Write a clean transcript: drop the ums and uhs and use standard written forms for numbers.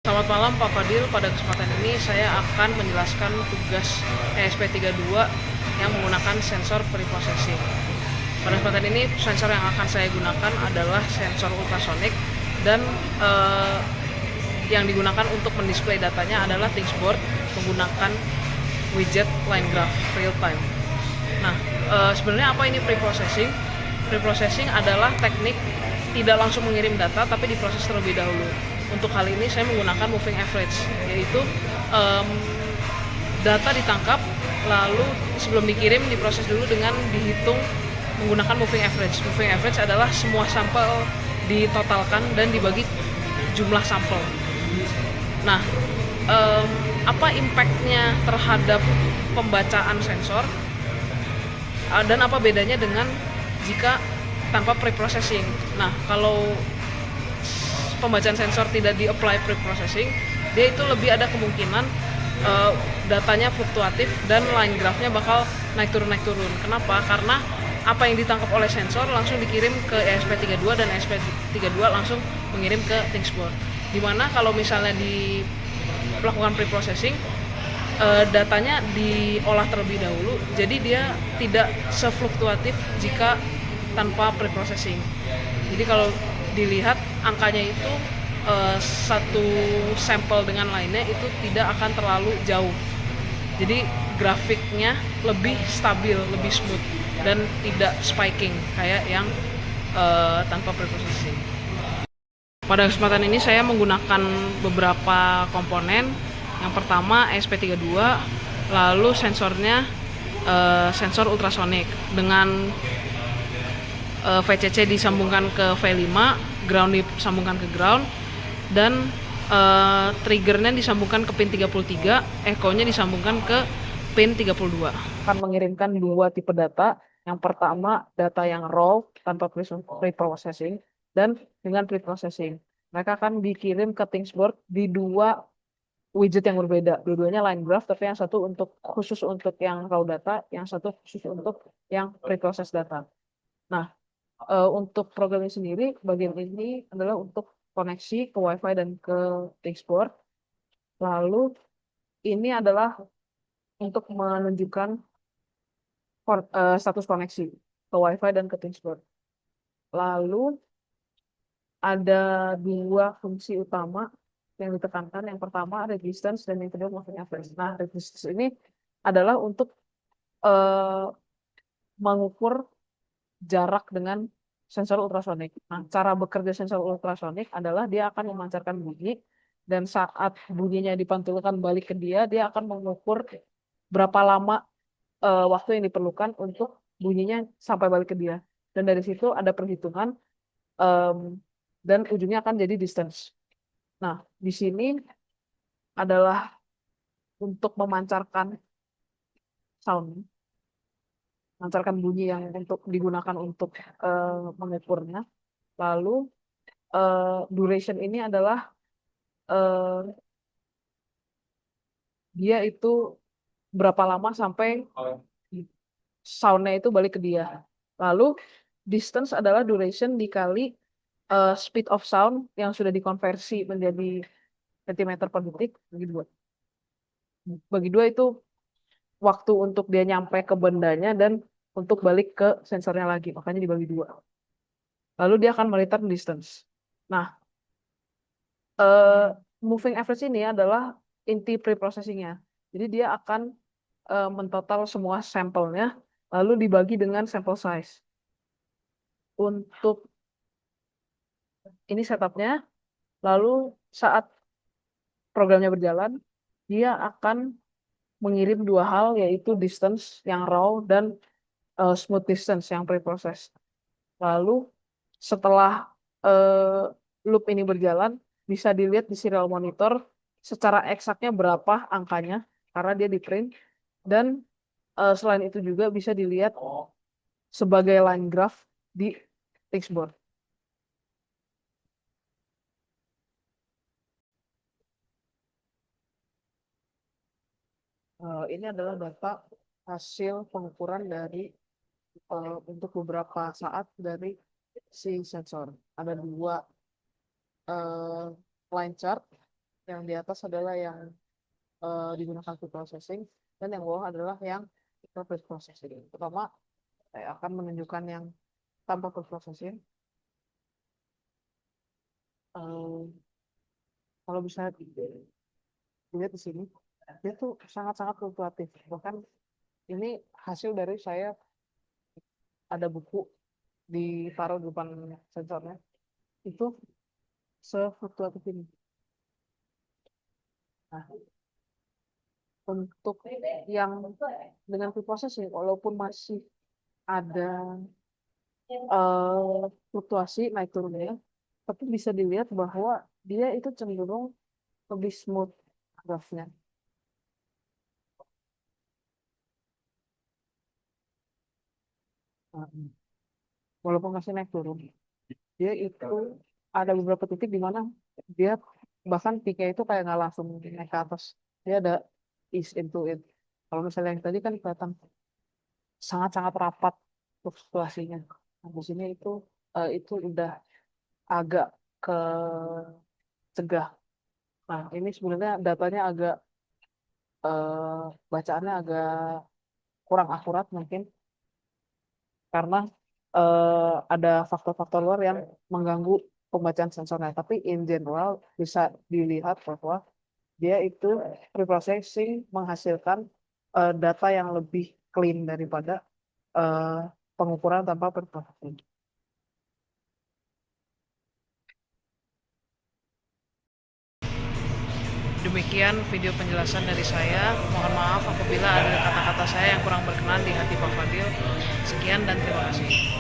Selamat malam Pak Fadil, pada kesempatan ini saya akan menjelaskan tugas ESP32 yang menggunakan sensor preprocessing. Pada kesempatan ini sensor yang akan saya gunakan adalah sensor ultrasonic dan yang digunakan untuk mendisplay datanya adalah ThingsBoard menggunakan widget line graph real time. Nah, sebenarnya apa ini preprocessing? Preprocessing adalah teknik tidak langsung mengirim data tapi diproses terlebih dahulu. Untuk hal ini saya menggunakan moving average, yaitu um, data ditangkap lalu sebelum dikirim diproses dulu dengan dihitung menggunakan moving average. Moving average adalah semua sampel ditotalkan dan dibagi jumlah sampel. Nah, apa impactnya terhadap pembacaan sensor dan apa bedanya dengan jika tanpa preprocessing? Nah, kalau pembacaan sensor tidak di-apply preprocessing, dia itu lebih ada kemungkinan datanya fluktuatif dan line graph-nya bakal naik turun. Kenapa? Karena apa yang ditangkap oleh sensor langsung dikirim ke ESP32 dan ESP32 langsung mengirim ke ThingsBoard. Dimana kalau misalnya melakukan preprocessing, datanya diolah terlebih dahulu, jadi dia tidak sefluktuatif jika tanpa preprocessing. Jadi kalau dilihat angkanya itu satu sampel dengan lainnya itu tidak akan terlalu jauh. Jadi grafiknya lebih stabil, lebih smooth dan tidak spiking kayak yang tanpa preprocessing. Pada kesempatan ini saya menggunakan beberapa komponen. Yang pertama ESP32, lalu sensornya sensor ultrasonik dengan VCC disambungkan ke V5, ground disambungkan ke ground, dan triggernya disambungkan ke pin 33, echo-nya disambungkan ke pin 32. Akan mengirimkan dua tipe data. Yang pertama data yang raw tanpa preprocessing dan dengan preprocessing. Mereka akan dikirim ke ThingsBoard di dua widget yang berbeda. Dua-duanya line graph, tapi yang satu khusus untuk yang raw data, yang satu khusus untuk yang preprocess data. Nah, untuk programnya sendiri, bagian ini adalah untuk koneksi ke WiFi dan ke ThingsBoard. Lalu ini adalah untuk menunjukkan status koneksi ke WiFi dan ke ThingsBoard. Lalu ada dua fungsi utama yang ditekankan. Yang pertama resistance dan yang kedua moving average. Nah, resistance ini adalah untuk mengukur jarak dengan sensor ultrasonik. Nah, cara bekerja sensor ultrasonik adalah dia akan memancarkan bunyi dan saat bunyinya dipantulkan balik ke dia, dia akan mengukur berapa lama waktu yang diperlukan untuk bunyinya sampai balik ke dia. Dan dari situ ada perhitungan dan ujungnya akan jadi distance. Nah, di sini adalah untuk memancarkan sound, memancarkan bunyi yang untuk digunakan untuk mengukurnya. Lalu duration ini adalah dia itu berapa lama sampai soundnya itu balik ke dia. Lalu distance adalah duration dikali speed of sound yang sudah dikonversi menjadi centimeter per detik bagi dua. Bagi dua itu waktu untuk dia nyampe ke bendanya dan untuk balik ke sensornya lagi, makanya dibagi dua. Lalu dia akan mereturn distance. Nah, moving average ini adalah inti preprocessingnya. Jadi dia akan mentotal semua sampelnya, lalu dibagi dengan sample size. Untuk ini setupnya, lalu saat programnya berjalan, dia akan mengirim dua hal, yaitu distance yang raw dan smooth distance yang preprocess. Lalu setelah loop ini berjalan, bisa dilihat di serial monitor secara eksaknya berapa angkanya, karena dia di print. Dan selain itu juga bisa dilihat sebagai line graph di ThingsBoard. Ini adalah data hasil pengukuran dari untuk beberapa saat dari si sensor. Ada dua line chart Yang di atas adalah yang digunakan pre processing, dan yang bawah adalah yang pre processing. Pertama, saya akan menunjukkan yang tanpa pre processing. Kalau bisa dilihat di sini, dia tuh sangat-sangat fluktuatif. Bahkan ini hasil dari saya ada buku ditaruh di depan sensornya, itu sefluktuatif ini. Nah, untuk yang dengan preprocessing, walaupun masih ada fluktuasi naik turunnya, tapi bisa dilihat bahwa dia itu cenderung lebih smooth graphnya. Nah, walaupun masih naik turun, dia itu ada beberapa titik di mana dia bahkan peaknya itu kayak nggak langsung naik ke atas. Dia ada ease into it. Kalau misalnya yang tadi kan kelihatan sangat-sangat rapat fluktuasinya. Nah, di sini itu udah agak ke cegah. Nah, ini sebenarnya datanya agak bacaannya agak kurang akurat mungkin karena ada faktor-faktor luar yang mengganggu pembacaan sensornya. Tapi in general bisa dilihat bahwa dia itu preprocessing menghasilkan data yang lebih clean daripada eh, pengukuran tanpa preprocessing. Demikian video penjelasan dari saya. Mohon maaf apabila ada kata-kata saya yang kurang berkenan di hati Pak Fadil. Sekian dan terima kasih.